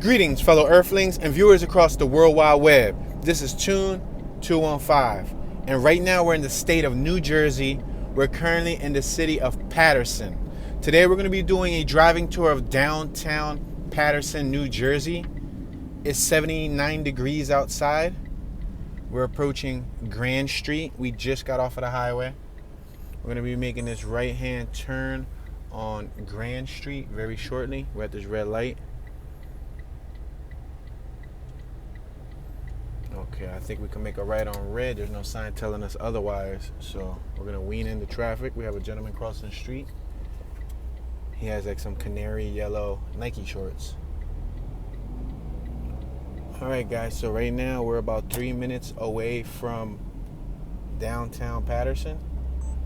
Greetings, fellow Earthlings and viewers across the World Wide Web. This is Tune 215, and right now we're in the state of New Jersey. We're currently in the city of Patterson. Today we're going to be doing a driving tour of downtown Patterson, New Jersey. It's 79 degrees outside. We're approaching Grand Street. We just got off of the highway. We're going to be making this right-hand turn on Grand Street very shortly. We're at this red light. Okay, I think we can make a right on red. There's no sign telling us otherwise. So we're going to wean into traffic. We have a gentleman crossing the street. He has like some canary yellow Nike shorts. Alright guys, so right now we're about 3 minutes away from downtown Patterson.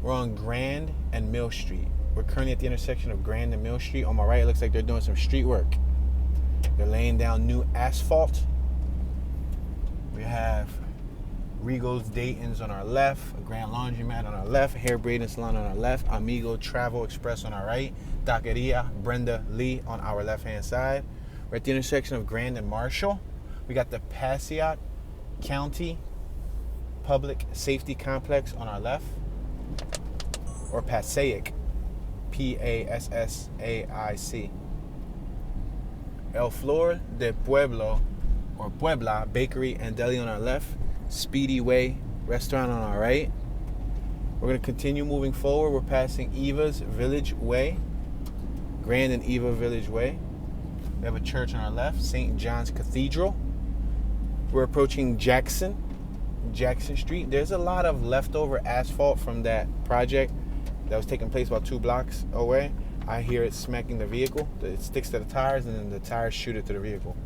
We're on Grand and Mill Street. We're currently at the intersection of Grand and Mill Street. On my right, it looks like they're doing some street work. They're laying down new asphalt. We have Regal's Dayton's on our left, a Grand Laundromat on our left, Hair Braiding Salon on our left, Amigo Travel Express on our right, Taqueria Brenda Lee on our left-hand side. We're at the intersection of Grand and Marshall. We got the Passaic County Public Safety Complex on our left, or Passaic, P-A-S-S-A-I-C. El Flor de Pueblo, or Puebla Bakery and Deli on our left, Speedy Way Restaurant on our right. We're going to continue moving forward. We're passing Eva's Village Way, Grand and Eva Village Way. We have a church on our left, St. John's Cathedral. We're approaching Jackson Street. There's a lot of leftover asphalt from that project that was taking place about 2 blocks away. I hear it smacking the vehicle. It sticks to the tires and then the tires shoot it to the vehicle.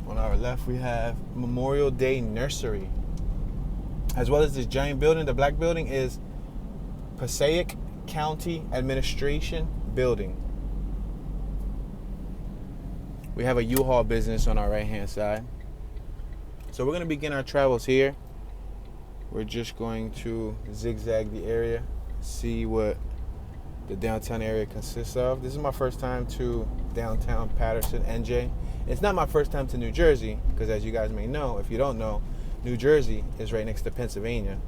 On our left, we have Memorial Day Nursery. As well as this giant building. The black building is Passaic County Administration Building. We have a U-Haul business on our right-hand side. So we're going to begin our travels here. We're just going to zigzag the area, see what the downtown area consists of. This is my first time to downtown Patterson, NJ. It's not my first time to New Jersey, because as you guys may know, if you don't know, New Jersey is right next to Pennsylvania.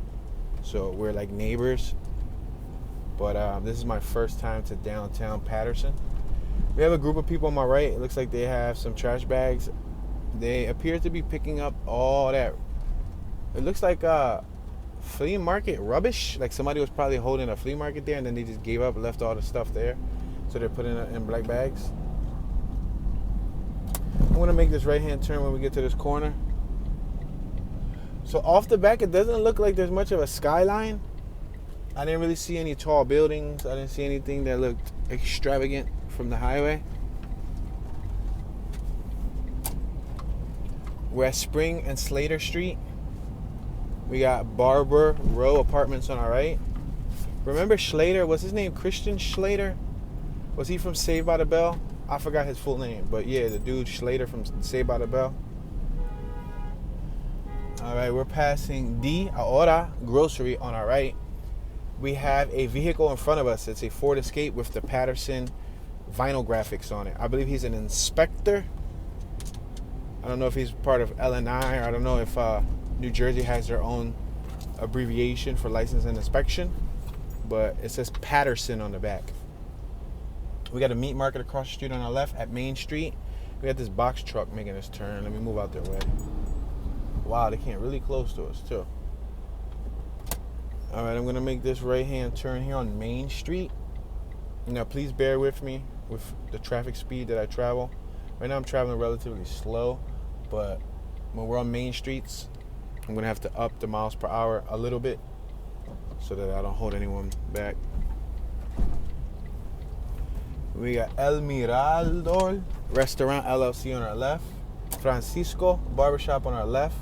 So we're like neighbors. But this is my first time to downtown Patterson. We have a group of people on my right. It looks like they have some trash bags. They appear to be picking up all that. It looks like flea market rubbish. Like somebody was probably holding a flea market there and then they just gave up and left all the stuff there. So they're putting it in black bags. I'm going to make this right-hand turn when we get to this corner. So off the back, it doesn't look like there's much of a skyline. I didn't really see any tall buildings. I didn't see anything that looked extravagant from the highway. We're at Spring and Slater Street. We got Barber Row Apartments on our right. Remember Schlater? Was his name Christian Schlater? Was he from Saved by the Bell? I forgot his full name, but yeah, the dude Schlater from Saved by the Bell. All right, we're passing Di Ahora Grocery on our right. We have a vehicle in front of us. It's a Ford Escape with the Patterson vinyl graphics on it. I believe he's an inspector. I don't know if he's part of LNI, or I don't know if New Jersey has their own abbreviation for license and inspection, but it says Patterson on the back. We got a meat market across the street on our left at Main Street. We got this box truck making this turn. Let me move out their way. Wow, they came really close to us too. All right, I'm gonna make this right-hand turn here on Main Street. Now, please bear with me with the traffic speed that I travel. Right now, I'm traveling relatively slow, but when we're on main streets, I'm gonna have to up the miles per hour a little bit so that I don't hold anyone back. We got El Mirador Restaurant LLC on our left, Francisco Barbershop on our left,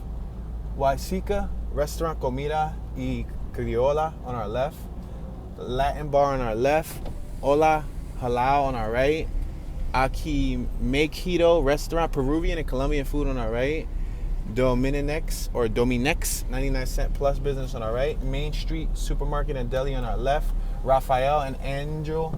Huaysica Restaurant Comida y Criolla on our left, Latin Bar on our left, Hola Halal on our right, Aquí Mexico Restaurant, Peruvian and Colombian food on our right, Dominex 99-cent plus business on our right, Main Street Supermarket and Deli on our left, Raphael and Angel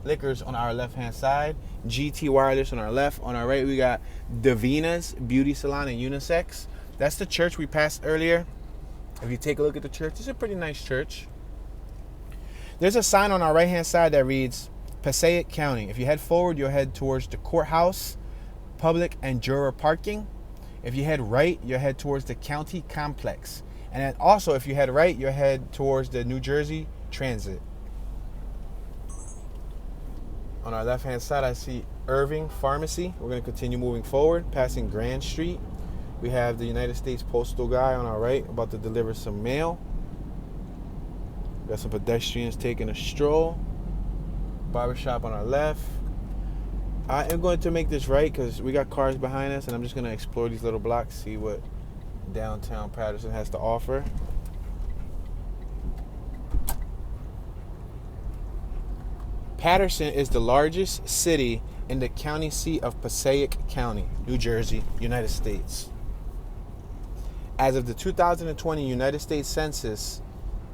Liquors on our left-hand side. GT Wireless on our left. On our right, we got Davina's Beauty Salon and Unisex. That's the church we passed earlier. If you take a look at the church, it's a pretty nice church. There's a sign on our right-hand side that reads Passaic County. If you head forward, you'll head towards the courthouse, public and juror parking. If you head right, you'll head towards the county complex. And then also, if you head right, you'll head towards the New Jersey Transit. On our left-hand side, I see Irving Pharmacy. We're going to continue moving forward, passing Grand Street. We have the United States Postal guy on our right, about to deliver some mail. Got some pedestrians taking a stroll. Barbershop on our left. I am going to make this right because we got cars behind us, and I'm just going to explore these little blocks, see what downtown Patterson has to offer. Patterson is the largest city in the county seat of Passaic County, New Jersey, United States. As of the 2020 United States Census,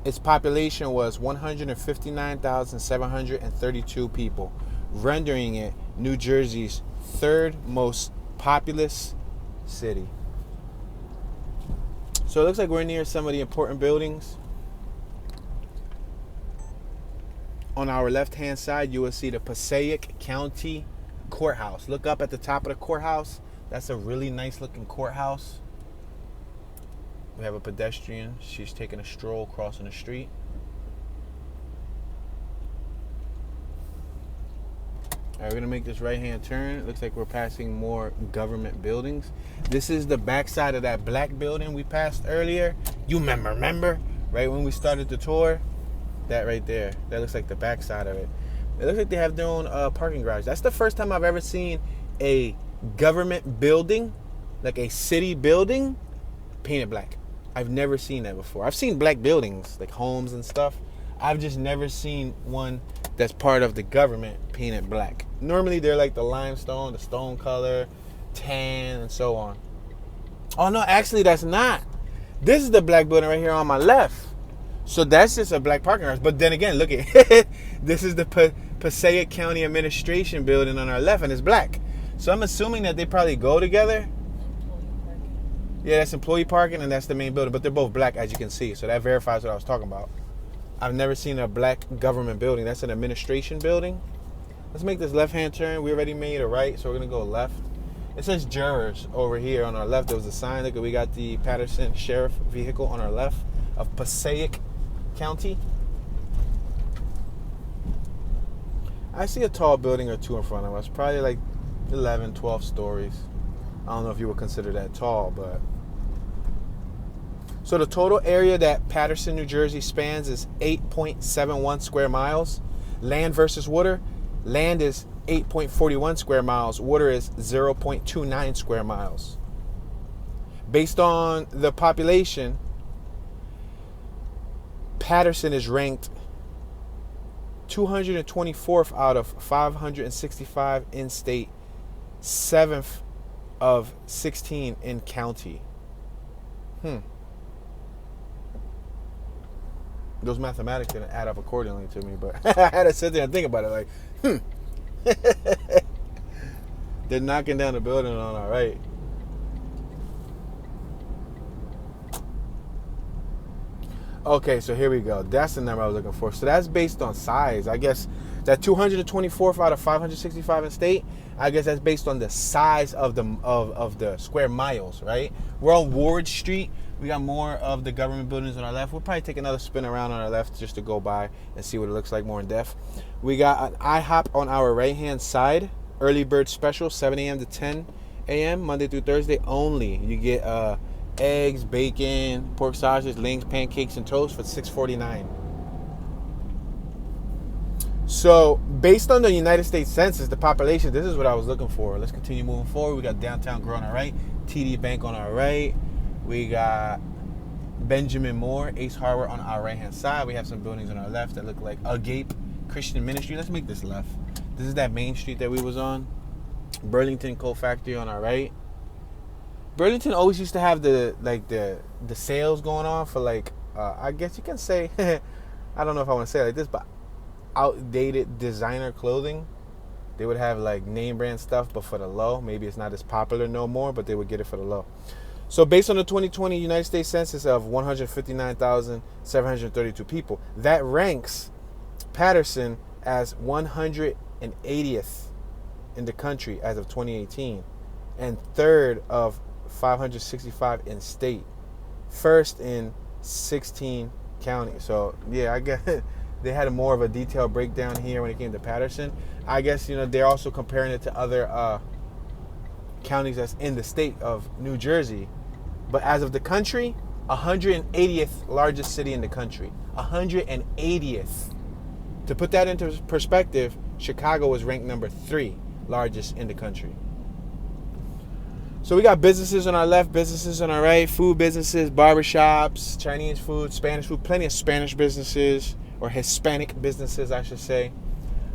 its population was 159,732 people, rendering it New Jersey's third most populous city. So it looks like we're near some of the important buildings. On our left-hand side, you will see the Passaic County Courthouse. Look up at the top of the courthouse. That's a really nice-looking courthouse. We have a pedestrian. She's taking a stroll crossing the street. All right, we're going to make this right-hand turn. It looks like we're passing more government buildings. This is the backside of that black building we passed earlier. You remember? Right when we started the tour? That right there. That looks like the backside of it. It looks like they have their own parking garage. That's the first time I've ever seen a government building, like a city building, painted black. I've never seen that before. I've seen black buildings, like homes and stuff. I've just never seen one that's part of the government painted black. Normally they're like the limestone, the stone color, tan, and so on. Oh no, actually that's not. This is the black building right here on my left. So that's just a black parking garage. But then again, look at it. This is the Passaic County Administration building on our left, and it's black. So I'm assuming that they probably go together. Yeah, that's employee parking, and that's the main building. But they're both black, as you can see. So that verifies what I was talking about. I've never seen a black government building. That's an administration building. Let's make this left-hand turn. We already made a right, so we're going to go left. It says jurors over here on our left. There was a sign. Look, we got the Patterson Sheriff vehicle on our left of Passaic County. I see a tall building or two in front of us, probably like 11, 12 stories. I don't know if you would consider that tall, but so the total area that Paterson, New Jersey spans is 8.71 square miles. Land versus water. Land is 8.41 square miles. Water is 0.29 square miles. Based on the population, Patterson is ranked 224th out of 565 in state, 7th of 16 in county. Those mathematics didn't add up accordingly to me, but I had to sit there and think about it like, They're knocking down the building on our right. Okay, so here we go. That's the number I was looking for. So that's based on size. I guess that 224th out of 565 in state, I guess that's based on the size of the square miles, right? We're on Ward Street. We got more of the government buildings on our left. We'll probably take another spin around on our left just to go by and see what it looks like more in depth. We got an IHOP on our right-hand side. Early bird special, 7 a.m. to 10 a.m. Monday through Thursday only. You get eggs, bacon, pork sausage, links, pancakes, and toast for $6.49. So, based on the United States Census, the population, this is what I was looking for. Let's continue moving forward. We got Downtown Grow on our right, TD Bank on our right. We got Benjamin Moore, Ace Hardware on our right-hand side. We have some buildings on our left that look like Agape Christian Ministry. Let's make this left. This is that main street that we was on. Burlington Coal Factory on our right. Burlington always used to have the sales going on for like I guess you can say I don't know if I want to say it like this, but outdated designer clothing. They would have like name brand stuff, but for the low. Maybe it's not as popular no more, but they would get it for the low. So based on the 2020 United States Census of 159,732 people, that ranks Patterson as 180th in the country as of 2018, and third of 565 in state, first in 16 counties. So yeah, I guess they had more of a detailed breakdown here when it came to Patterson. I guess, they're also comparing it to other counties that's in the state of New Jersey. But as of the country, 180th largest city in the country. 180th. To put that into perspective, Chicago was ranked number 3 largest in the country. So we got businesses on our left, businesses on our right, food businesses, barbershops, Chinese food, Spanish food, plenty of Spanish businesses, or Hispanic businesses, I should say.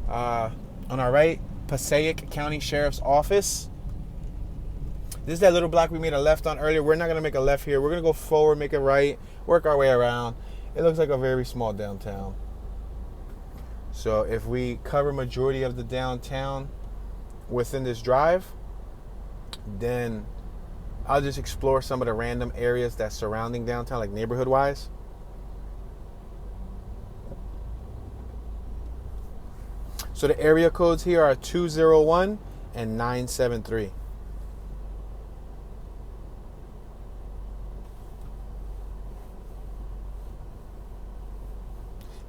On our right, Passaic County Sheriff's Office. This is that little block we made a left on earlier. We're not going to make a left here. We're going to go forward, make a right, work our way around. It looks like a very small downtown. So if we cover majority of the downtown within this drive, then I'll just explore some of the random areas that's surrounding downtown, like neighborhood-wise. So the area codes here are 201 and 973.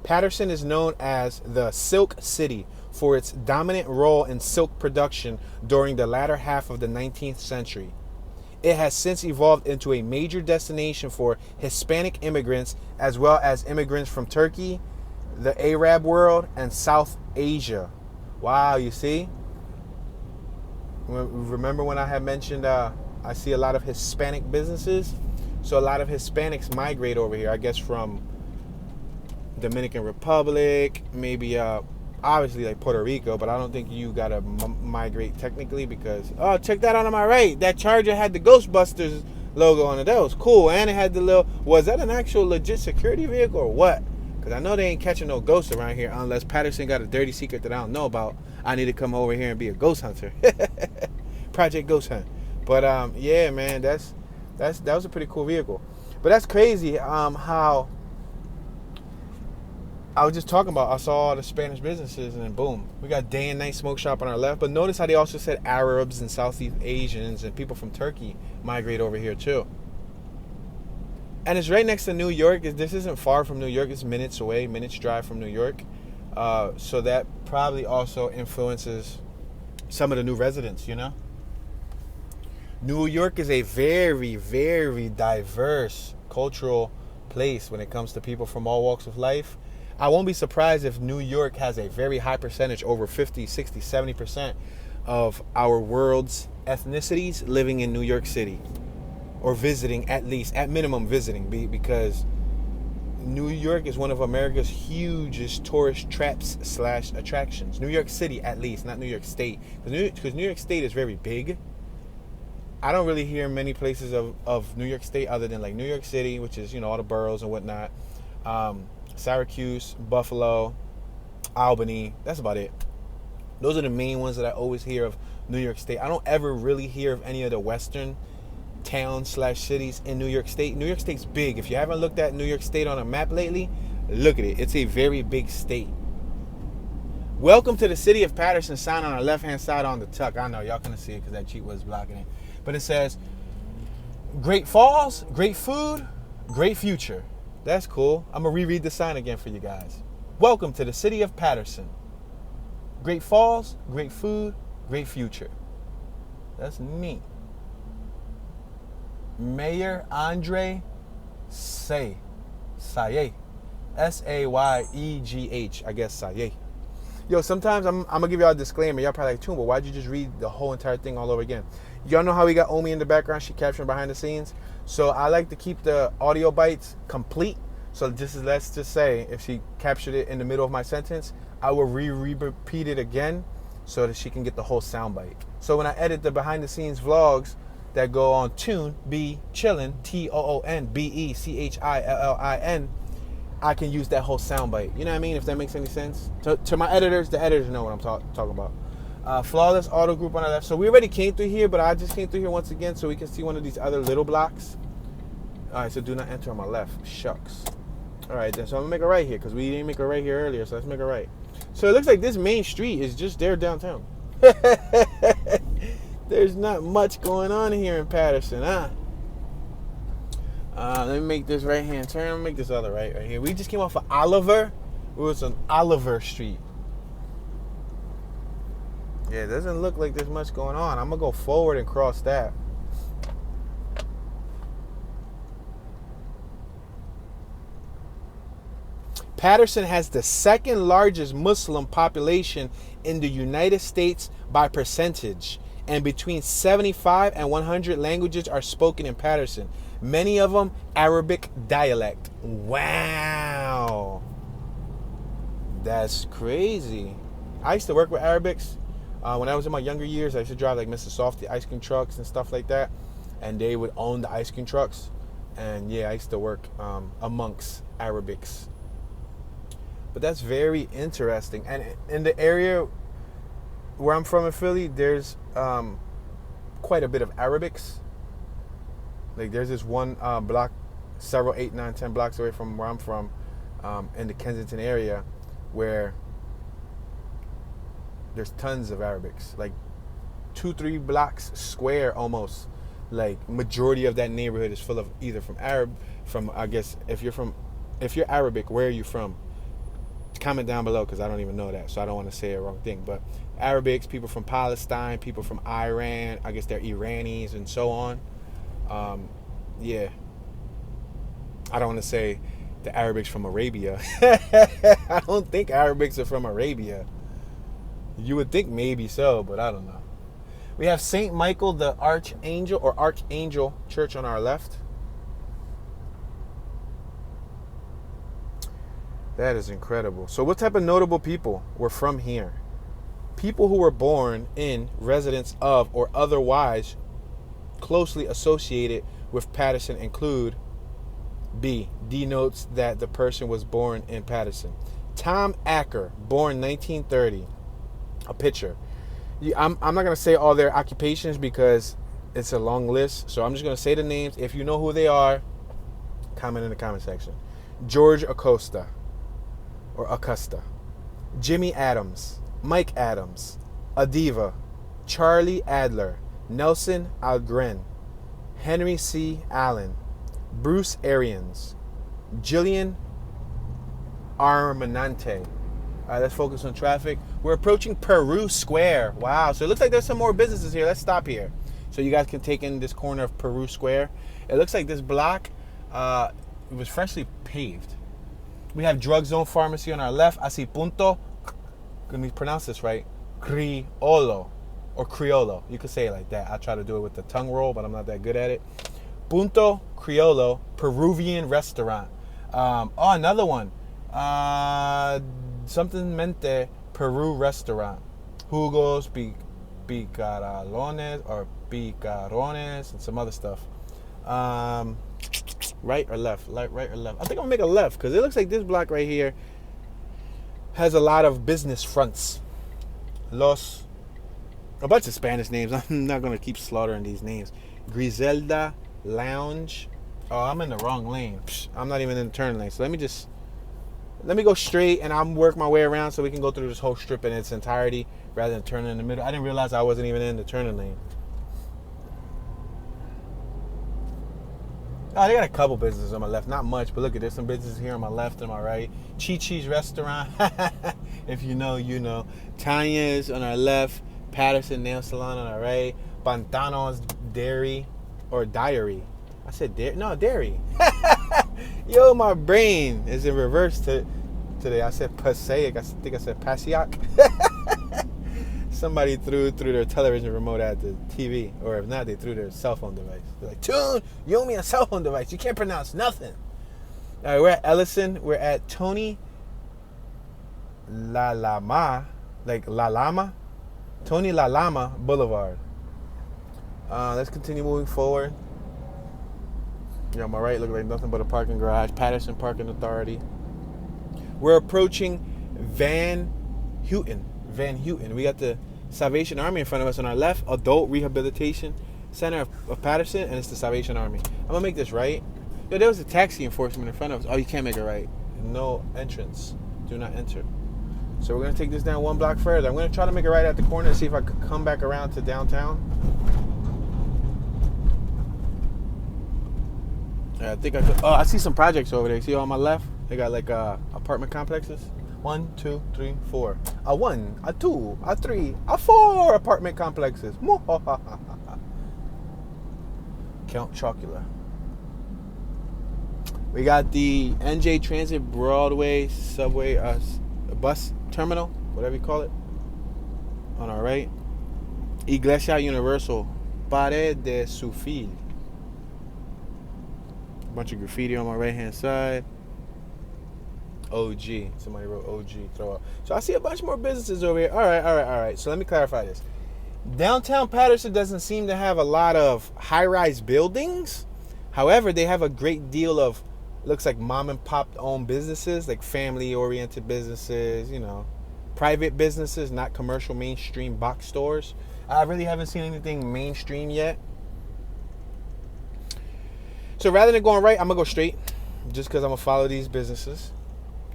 Patterson is known as the Silk City for its dominant role in silk production during the latter half of the 19th century. It has since evolved into a major destination for Hispanic immigrants as well as immigrants from Turkey, the Arab world, and South Asia. Wow, you see? Remember when I had mentioned I see a lot of Hispanic businesses? So a lot of Hispanics migrate over here, I guess from Dominican Republic, maybe obviously like Puerto Rico, but I don't think you gotta migrate technically because, oh, check that out on my right. That Charger had the Ghostbusters logo on it. That was cool. And it had the little, was that an actual legit security vehicle or what? Because I know they ain't catching no ghosts around here unless Patterson got a dirty secret that I don't know about. I need to come over here and be a ghost hunter. Project Ghost Hunt. But yeah, man, that was a pretty cool vehicle. But that's crazy how I was just talking about, I saw all the Spanish businesses and then boom, we got day and night smoke shop on our left. But notice how they also said Arabs and Southeast Asians and people from Turkey migrate over here too. And it's right next to New York. This isn't far from New York. It's minutes away, minutes drive from New York. So that probably also influences some of the new residents, New York is a very, very diverse cultural place when it comes to people from all walks of life. I won't be surprised if New York has a very high percentage, over 50, 60, 70% of our world's ethnicities living in New York City. Or visiting, at least, at minimum visiting, because New York is one of America's hugest tourist traps / attractions. New York City, at least, not New York State. Because New York State is very big. I don't really hear many places of New York State other than like New York City, which is, all the boroughs and whatnot. Syracuse, Buffalo, Albany. That's about it. Those are the main ones that I always hear of New York State. I don't ever really hear of any of the western towns / cities in New York State. New York State's big. If you haven't looked at New York State on a map lately, look at it. It's a very big state. Welcome to the city of Patterson sign on our left-hand side on the tuck. I know y'all couldn't see it because that cheat was blocking it. But it says, Great Falls, great food, great future. That's cool. I'm going to reread the sign again for you guys. Welcome to the city of Patterson. Great Falls, great food, great future. That's neat. Mayor Andre Sayegh. Sayegh. I guess Sayegh. Yo, sometimes I'm going to give y'all a disclaimer. Y'all probably like, Toon, but why'd you just read the whole entire thing all over again? Y'all know how we got Omi in the background? She capturing behind the scenes. So I like to keep the audio bites complete. So let's just say if she captured it in the middle of my sentence, I will repeat it again so that she can get the whole sound bite. So when I edit the behind the scenes vlogs that go on Toon, Be Chillin', TOONBECHILLIN, I can use that whole soundbite. You know what I mean? If that makes any sense. To my editors, the editors know what I'm talking about. Flawless Auto Group on our left. So we already came through here, but I just came through here once again so we can see one of these other little blocks. All right, so do not enter on my left. Shucks. All right, then, so I'm going to make a right here because we didn't make a right here earlier, so let's make a right. So it looks like this main street is just there downtown. There's not much going on here in Patterson, huh? Let me make this right-hand turn. Let me make this other right here. We just came off of Oliver. We was on Oliver Street. Yeah, it doesn't look like there's much going on. I'm going to go forward and cross that. Patterson has the second largest Muslim population in the United States by percentage, and between 75 and 100 languages are spoken in Patterson, many of them Arabic dialect. Wow. That's crazy. I used to work with Arabics. When I was in my younger years, I used to drive like Mr. Softy ice cream trucks and stuff like that, and they would own the ice cream trucks. And yeah, I used to work amongst Arabics. But that's very interesting. And in the area where I'm from in Philly, there's quite a bit of Arabics. Like there's this one block, several 8, 9, 10 blocks away from where I'm from, in the Kensington area, where there's tons of Arabics. Like 2-3 blocks square almost. Like majority of that neighborhood is full of either from I guess if you're Arabic, where are you from? Comment down below because I don't even know that, so I don't want to say a wrong thing. But Arabics, people from Palestine, people from Iran, I guess they're Iranis and so on. Yeah, I don't want to say the Arabics from Arabia. I don't think Arabics are from Arabia. You would think maybe so, but I don't know. We have St. Michael the Archangel Church on our left. That is incredible. So what type of notable people were from here? People who were born in, residents of, or otherwise closely associated with Patterson include B. Denotes that the person was born in Patterson. Tom Acker, born 1930. A picture. I'm not going to say all their occupations because it's a long list. So I'm just going to say the names. If you know who they are, comment in the comment section. George Acosta. Or Acosta, Jimmy Adams, Mike Adams, Adiva, Charlie Adler, Nelson Algren, Henry C. Allen, Bruce Arians, Jillian Armanante. All right, let's focus on traffic. We're approaching Peru Square. Wow, so it looks like there's some more businesses here. Let's stop here so you guys can take in this corner of Peru Square. It looks like this block was freshly paved. We have Drug Zone Pharmacy on our left. I see Punto. Let me pronounce this right. Criollo. Or Criollo. You could say it like that. I try to do it with the tongue roll, but I'm not that good at it. Punto Criollo Peruvian Restaurant. Another one. Something Mente Peru Restaurant. Jugos, picarones, and some other stuff. Right or left? Right or left? I think I'm gonna make a left because it looks like this block right here has a lot of business fronts. A bunch of Spanish names. I'm not gonna keep slaughtering these names. Griselda Lounge. Oh, I'm in the wrong lane. I'm not even in the turn lane. So let me go straight and I'll work my way around so we can go through this whole strip in its entirety rather than turning in the middle. I didn't realize I wasn't even in the turning lane. Oh, they got a couple businesses on my left. Not much, but look at, there's some businesses here on my left and my right. Chi-Chi's Restaurant. If you know, you know. Tanya's on our left. Patterson Nail Salon on our right. Pantano's Dairy. Or Diary. I said dairy. No, Dairy. Yo, my brain is in reverse today. I said Passaic. I think I said Passaic. Somebody threw their television remote at the TV, or if not, they threw their cell phone device. They're like, "Tune, you owe me a cell phone device. You can't pronounce nothing." All right, we're at Ellison. We're at Tony La Lama, like La Lama, Tony La Lama Boulevard. Let's continue moving forward. On my right, look like nothing but a parking garage. Patterson Parking Authority. We're approaching Van Houten. We got the Salvation Army in front of us on our left, Adult Rehabilitation Center of Patterson, and it's the Salvation Army. I'm gonna make this right. Yo, there was a taxi enforcement in front of us. Oh, you can't make it right. No entrance. Do not enter. So we're gonna take this down one block further. I'm gonna try to make it right at the corner and see if I could come back around to downtown. I think I could. Oh, I see some projects over there. See on my left? They got like apartment complexes. 1, 2, 3, 4. A 1, a 2, a 3, a 4 apartment complexes. Count Chocula. We got the NJ Transit Broadway subway bus terminal, whatever you call it, on our right. Iglesia Universal, Pared de Sufil. A bunch of graffiti on my right hand side. OG. Somebody wrote OG. Throw up. So I see a bunch more businesses over here. All right. So let me clarify this. Downtown Patterson doesn't seem to have a lot of high-rise buildings. However, they have a great deal of, looks like mom and pop owned businesses, like family-oriented businesses, you know, private businesses, not commercial mainstream box stores. I really haven't seen anything mainstream yet. So rather than going right, I'm going to go straight just because I'm going to follow these businesses.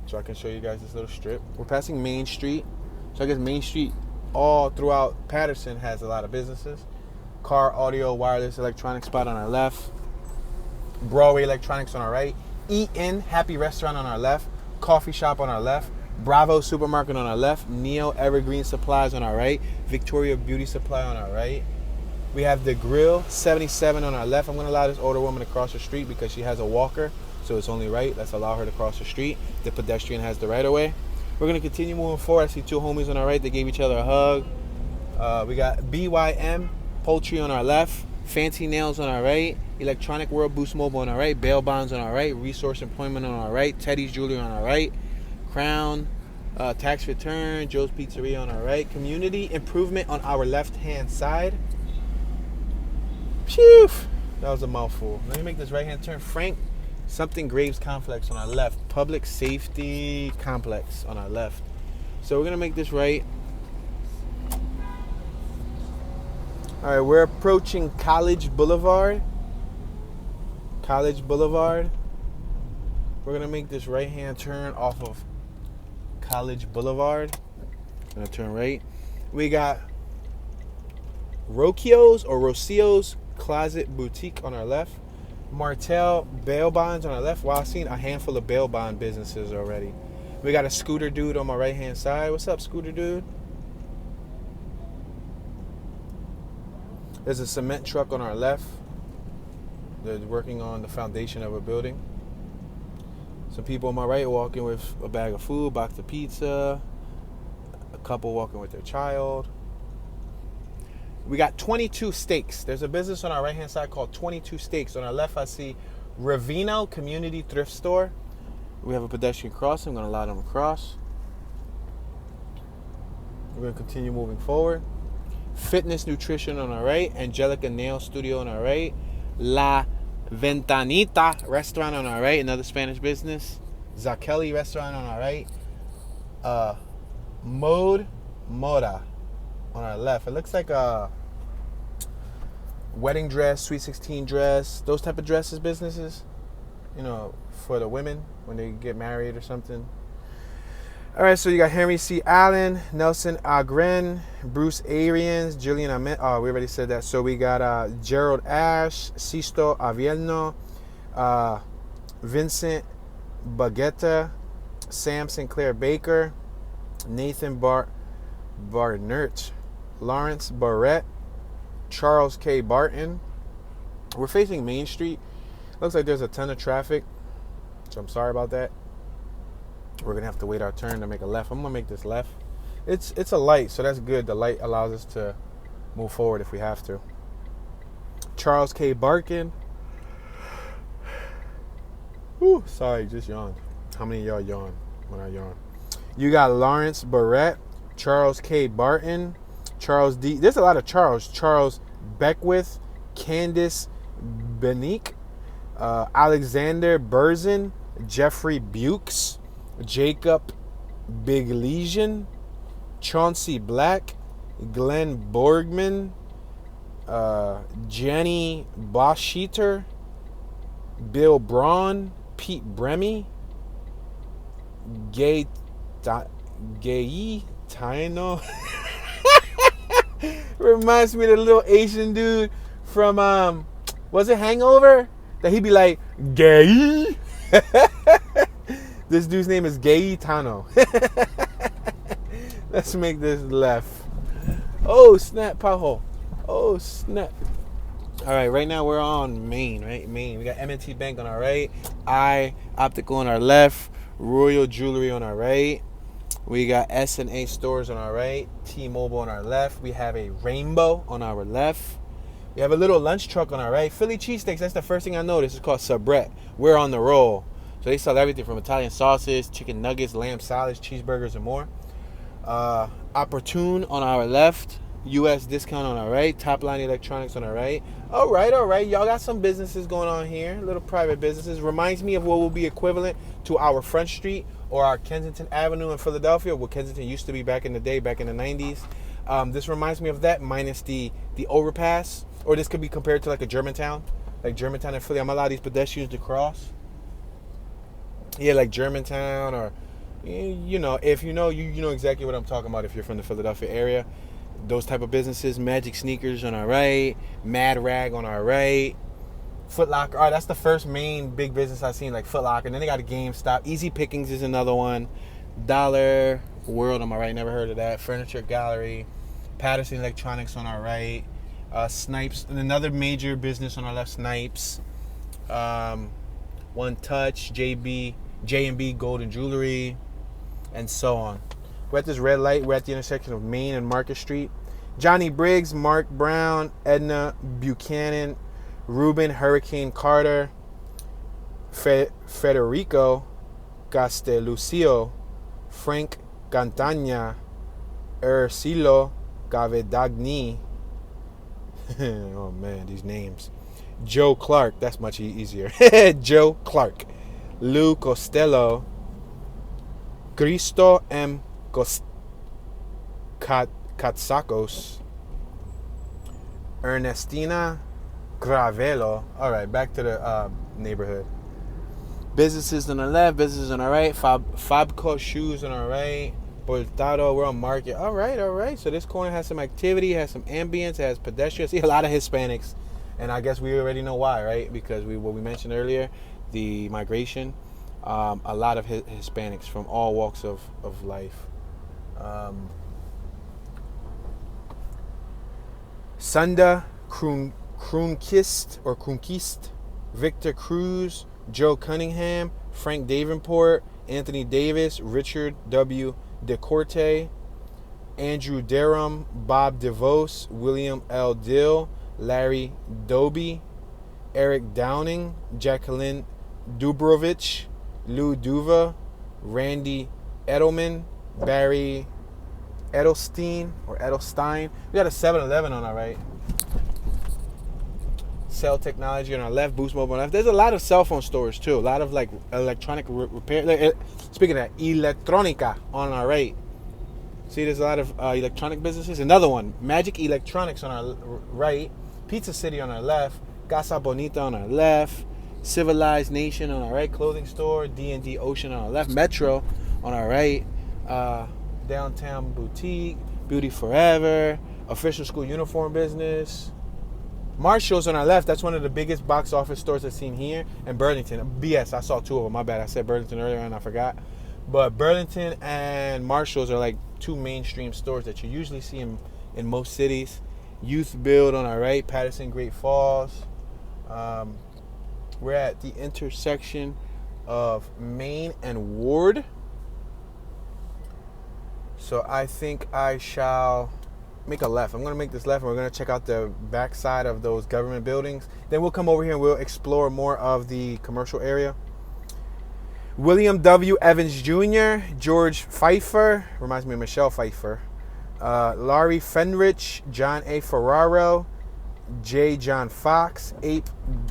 So I can show you guys this little strip. We're passing Main Street. So I guess Main Street all throughout Patterson has a lot of businesses. Car, audio, wireless, electronics spot on our left. Broadway Electronics on our right. Eat-In, Happy Restaurant on our left. Coffee shop on our left. Bravo Supermarket on our left. Neo Evergreen Supplies on our right. Victoria Beauty Supply on our right. We have the Grill 77 on our left. I'm going to allow this older woman to cross the street because she has a walker. So it's only right. Let's allow her to cross the street. The pedestrian has the right of way. We're going to continue moving forward. I see two homies on our right. They gave each other a hug. We got BYM Poultry on our left. Fancy Nails on our right. Electronic World Boost Mobile on our right. Bail Bonds on our right. Resource Employment on our right. Teddy's Jewelry on our right. Crown Tax Return. Joe's Pizzeria on our right. Community Improvement on our left-hand side. Phew! That was a mouthful. Let me make this right-hand turn. Frank Something Graves Complex on our left. Public Safety Complex on our left. So we're going to make this right. All right, we're approaching College Boulevard. We're going to make this right-hand turn off of College Boulevard. Going to turn right. We got Rocio's Closet Boutique on our left. Martel Bail Bonds on our left. Well, I've seen a handful of bail bond businesses already. We got a Scooter Dude on my right-hand side. What's up, Scooter Dude? There's a cement truck on our left. They're working on the foundation of a building. Some people on my right walking with a bag of food, box of pizza. A couple walking with their child. We got 22 Steaks. There's a business on our right-hand side called 22 Steaks. On our left, I see Ravino Community Thrift Store. We have a pedestrian crossing. I'm going to allow them to cross. We're going to continue moving forward. Fitness Nutrition on our right. Angelica Nail Studio on our right. La Ventanita Restaurant on our right. Another Spanish business. Zakelli Restaurant on our right. Mode Moda on our left. It looks like a wedding dress, sweet 16 dress, those type of dresses businesses, you know, for the women when they get married or something. All right, so you got Henry C. Allen, Nelson Agren, Bruce Arians, Julian Ahmed. Oh, we already said that. So we got Gerald Ash, Sisto Avielno, Vincent Baguetta, Sam Sinclair Baker, Nathan Barnert, Lawrence Barrett, Charles K. Barton. We're facing Main Street. Looks like there's a ton of traffic, so I'm sorry about that. We're gonna have to wait our turn to make a left. I'm gonna make this left. It's a light, so that's good. The light allows us to move forward if we have to. Charles K. Barkin. Whew, sorry, just yawned. How many of y'all yawn when I yawn? You got Lawrence Barrett, Charles K. Barton, Charles D. There's a lot of Charles. Charles Beckwith, Candace Benique, Alexander Burzin, Jeffrey Bukes, Jacob Biglesian, Chauncey Black, Glenn Borgman, Jenny Bosheter, Bill Braun, Pete Bremy, Gay Taino. Reminds me of the little Asian dude from was it Hangover? That he'd be like, Gay. This dude's name is Gay Tano. Let's make this left. Oh snap, pothole. Oh snap. All right, right now we're on Main, right? Main. We got M&T Bank on our right, I Optical on our left, Royal Jewelry on our right. We got S&A Stores on our right, T-Mobile on our left. We have a Rainbow on our left. We have a little lunch truck on our right. Philly cheesesteaks, that's the first thing I noticed. It's called Sabrette. We're on the roll. So they sell everything from Italian sauces, chicken nuggets, lamb salads, cheeseburgers, and more. Opportune on our left. U.S. Discount on our right. Top Line Electronics on our right. All right. Y'all got some businesses going on here. Little private businesses. Reminds me of what will be equivalent to our Front Street or our Kensington Avenue in Philadelphia, what Kensington used to be back in the day, back in the 90s. This reminds me of that, minus the overpass. Or this could be compared to like a Germantown. Like Germantown and Philly. I'm allowing these pedestrians to cross. Yeah, like Germantown, or you know, if you know, you know exactly what I'm talking about if you're from the Philadelphia area. Those type of businesses. Magic Sneakers on our right, Mad Rag on our right, Foot Locker. All right, that's the first main big business I've seen, like Foot Locker. And then they got a GameStop. Easy Pickings is another one. Dollar World on my right, never heard of that. Furniture Gallery, Patterson Electronics on our right, Snipes, and another major business on our left, Snipes. One Touch, J&B Golden Jewelry, and so on. We're at this red light. We're at the intersection of Main and Market Street. Johnny Briggs, Mark Brown, Edna Buchanan, Ruben Hurricane Carter, Federico Castelucio, Frank Cantagna, Ercilo Gavedagni. Oh man, these names. Joe Clark, that's much easier. Joe Clark, Lou Costello, Cristo M. Katsakos, Ernestina Gravelo. All right, back to the neighborhood. Businesses on the left, businesses on the right. Fabco Shoes on our right. Portado, we're on Market. All right. So this corner has some activity, has some ambience, has pedestrians. See a lot of Hispanics. And I guess we already know why, right? Because what we mentioned earlier, the migration, a lot of Hispanics from all walks of life. Sunda Kroonquist, Victor Cruz, Joe Cunningham, Frank Davenport, Anthony Davis, Richard W. DeCorte, Andrew Durham, Bob DeVos, William L. Dill, Larry Doby, Eric Downing, Jacqueline Dubrovich, Lou Duva, Randy Edelman, Barry Edelstein. We got a 7-Eleven on our right. Cell Technology on our left, Boost Mobile on our left. There's a lot of cell phone stores too. A lot of like electronic repair. Speaking of that, Electronica on our right. See, there's a lot of electronic businesses. Another one, Magic Electronics on our right. Pizza City on our left. Casa Bonita on our left. Civilized Nation on our right. Clothing store. D&D Ocean on our left. Metro on our right. Downtown Boutique. Beauty Forever. Official School Uniform Business. Marshall's on our left. That's one of the biggest box office stores I've seen here. And Burlington. BS, I saw two of them. My bad. I said Burlington earlier and I forgot. But Burlington and Marshall's are like two mainstream stores that you usually see in most cities. Youth Build on our right. Patterson, Great Falls. We're at the intersection of Main and Ward. So I think I shall make a left. I'm going to make this left and we're going to check out the back side of those government buildings. Then we'll come over here and we'll explore more of the commercial area. William W. Evans Jr., George Pfeiffer, reminds me of Michelle Pfeiffer, Laurie Fenrich, John A. Ferraro, J. John Fox, Ape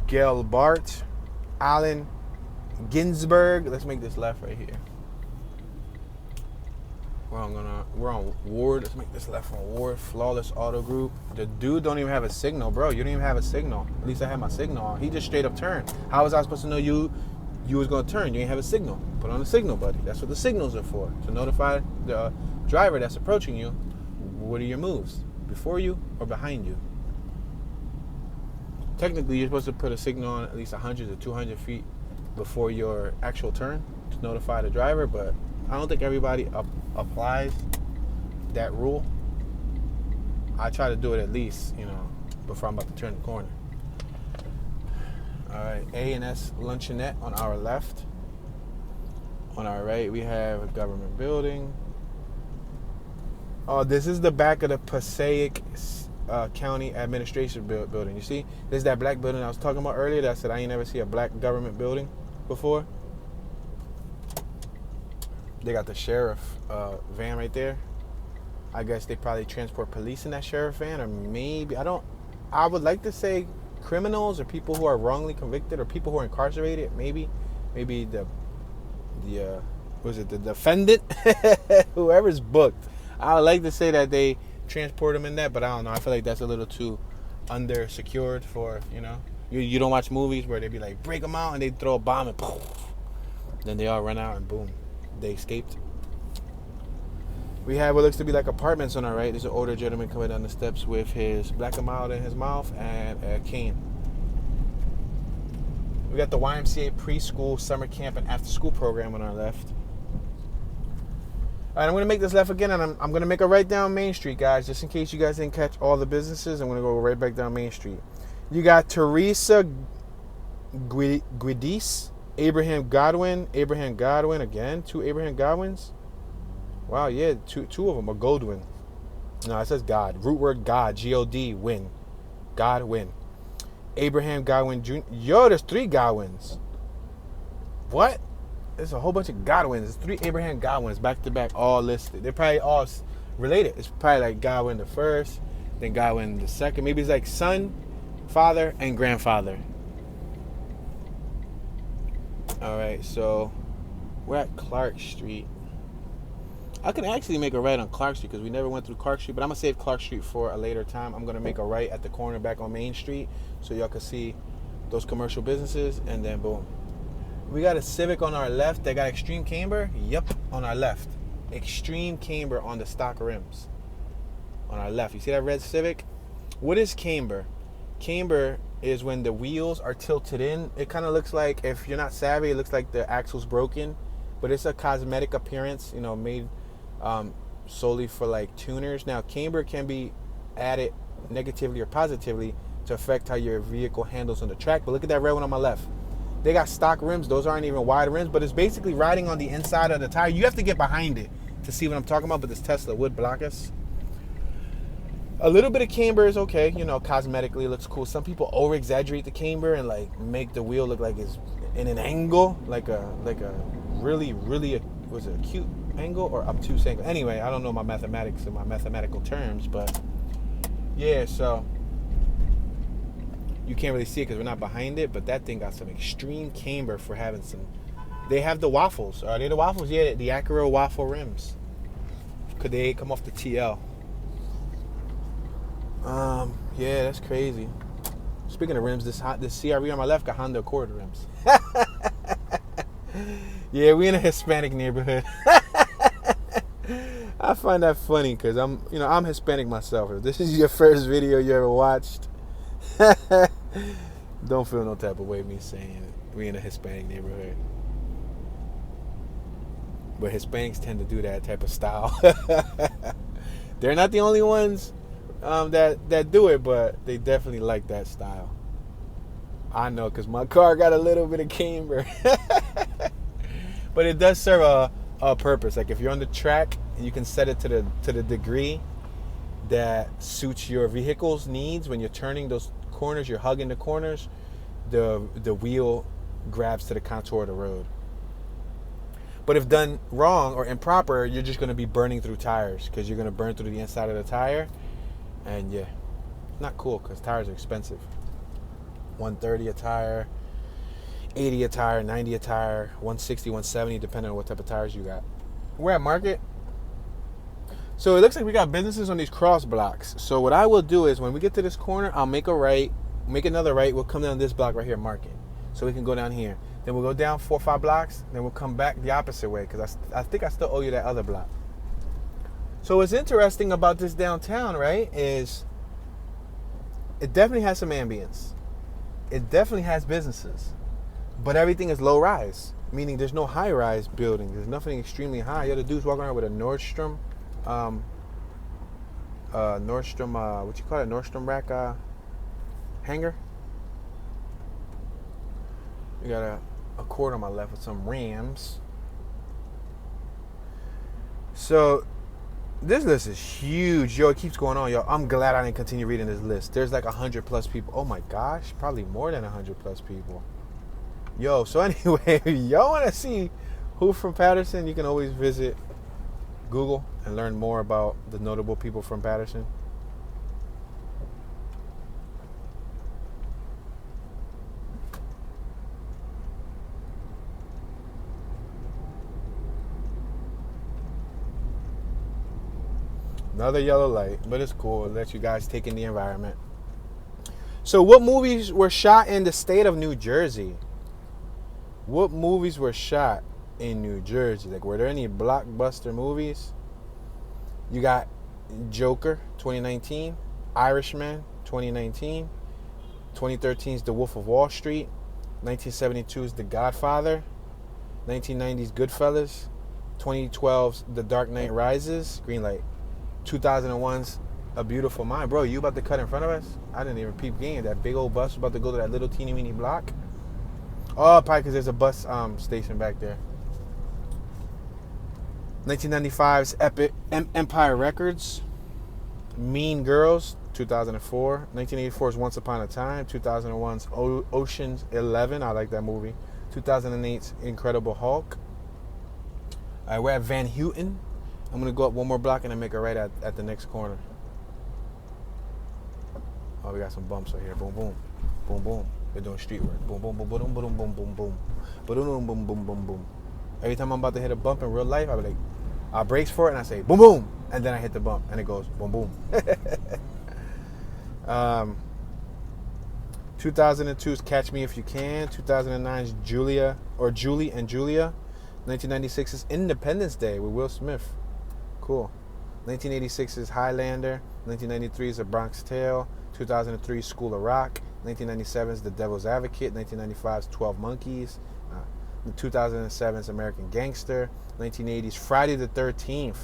Gelbart, Allen Ginsberg. Let's make this left right here. We're on Ward. Let's make this left on Ward. Flawless Auto Group. The dude don't even have a signal, bro. You don't even have a signal. At least I had my signal on. He just straight up turned. How was I supposed to know you was gonna turn? You ain't have a signal. Put on the signal, buddy. That's what the signals are for. To notify the driver that's approaching you. What are your moves? Before you or behind you? Technically, you're supposed to put a signal on at least 100 to 200 feet before your actual turn to notify the driver, but I don't think everybody applies that rule. I try to do it at least, before I'm about to turn the corner. All right, A&S Luncheonette on our left. On our right, we have a government building. Oh, this is the back of the Passaic County Administration building. You see, this is that black building I was talking about earlier that I said I ain't never see a black government building before. They got the sheriff van right there. I guess they probably transport police in that sheriff van, or maybe I would like to say criminals or people who are wrongly convicted or people who are incarcerated. Maybe the defendant, whoever's booked. I would like to say that they transport them in that, but I don't know. I feel like that's a little too under secured for You don't watch movies where they be like break them out and they throw a bomb and poof, then they all run out and boom, they escaped. We have what looks to be like apartments on our right. There's an older gentleman coming down the steps with his Black and Mild in his mouth and a cane. We got the YMCA preschool, summer camp, and after school program on our left. All right, I'm going to make this left again, and I'm going to make a right down Main Street, guys, just in case you guys didn't catch all the businesses. I'm going to go right back down Main Street. You got Teresa Guidis, Abraham Godwin again, 2 Abraham Godwins. Wow, yeah, two of them are Goldwyn. No, it says God. Root word God, G-O-D, win. Godwin. Abraham Godwin Jr. Yo, there's 3 Godwins. What? There's a whole bunch of Godwins. There's 3 Abraham Godwins back to back, all listed. They're probably all related. It's probably like Godwin the first, then Godwin the second. Maybe it's like son, father, and grandfather. All right, so we're at Clark Street. I can actually make a right on Clark Street because we never went through Clark Street, but I'm going to save Clark Street for a later time. I'm going to make a right at the corner back on Main Street so y'all can see those commercial businesses, and then boom. We got a Civic on our left that got Extreme Camber. Yep, on our left. Extreme Camber on the stock rims. On our left. You see that red Civic? What is Camber? Camber is when the wheels are tilted in. It kind of looks like, if you're not savvy, it looks like the axle's broken. But it's a cosmetic appearance, made solely for like tuners. Now, camber can be added negatively or positively to affect how your vehicle handles on the track. But look at that red one on my left. They got stock rims. Those aren't even wide rims, but it's basically riding on the inside of the tire. You have to get behind it to see what I'm talking about, but this Tesla would block us. A little bit of camber is okay, cosmetically it looks cool. Some people over exaggerate the camber and like make the wheel look like it's in an angle, like a really was it a cute angle or obtuse angle? Anyway, I don't know my mathematics and my mathematical terms, but yeah, so you can't really see it because we're not behind it, but that thing got some extreme camber for having some. They have the waffles. Are they the waffles? Yeah, the Acura waffle rims. Could they come off the TL? Yeah, that's crazy. Speaking of rims, this CRV on my left got Honda Accord rims. Yeah, we in a Hispanic neighborhood. I find that funny because I'm Hispanic myself. If this is your first video you ever watched, don't feel no type of way me saying we in a Hispanic neighborhood. But Hispanics tend to do that type of style. They're not the only ones that do it, but they definitely like that style. I know because my car got a little bit of camber. But it does serve a purpose. Like if you're on the track, you can set it to the degree that suits your vehicle's needs. When you're turning those corners, you're hugging the corners, the wheel grabs to the contour of the road. But if done wrong or improper, you're just going to be burning through tires because you're going to burn through the inside of the tire. And yeah, not cool because tires are expensive. $130 a tire, $80 a tire, $90 a tire, $160, $170, depending on what type of tires you got. We're at Market. So it looks like we got businesses on these cross blocks. So what I will do is when we get to this corner, I'll make a right, make another right. We'll come down this block right here, mark it. So we can go down here. Then we'll go down 4 or 5 blocks. Then we'll come back the opposite way because I think I still owe you that other block. So what's interesting about this downtown, right, is it definitely has some ambience. It definitely has businesses. But everything is low rise, meaning there's no high rise building. There's nothing extremely high. You have the dudes walking around with a Nordstrom, what you call it, Nordstrom rack hanger. We got a cord on my left with some Rams. So this list is huge. Yo, it keeps going on, yo. I'm glad I didn't continue reading this list. There's like 100 plus people. Oh my gosh, probably more than 100 plus people. Yo, so anyway, y'all want to see who from Patterson? You can always visit Google and learn more about the notable people from Patterson. Another yellow light, but it's cool. It lets you guys take in the environment. So what movies were shot in the state of New Jersey? What movies were shot in New Jersey? Like, were there any blockbuster movies? You got Joker, 2019. Irishman, 2019. 2013's The Wolf of Wall Street. 1972's The Godfather. 1990's Goodfellas. 2012's The Dark Knight Rises. Green light. 2001's A Beautiful Mind. Bro, you about to cut in front of us? I didn't even peep game. That big old bus was about to go to that little teeny weeny block. Oh, probably because there's a bus station back there. 1995's Empire Records. Mean Girls, 2004. 1984's Once Upon a Time. 2001's Ocean's 11. I like that movie. 2008's Incredible Hulk. All right, we're at Van Houten. I'm going to go up one more block and then make a right at the next corner. Oh, we got some bumps right here. Boom, boom. Boom, boom. We're doing street work. Boom, boom, boom, boom, boom, boom, boom, boom, boom. Boom, boom, boom, boom, boom. Every time I'm about to hit a bump in real life, I'll be like, I brace for it and I say, boom, boom. And then I hit the bump and it goes, boom, boom. 2002's Catch Me If You Can. 2009's Julie and Julia. 1996's Independence Day with Will Smith. Cool. 1986's Highlander. 1993's A Bronx Tale. 2003's School of Rock. 1997's The Devil's Advocate. 1995's 12 Monkeys. 2007's American Gangster. 1980's Friday the 13th.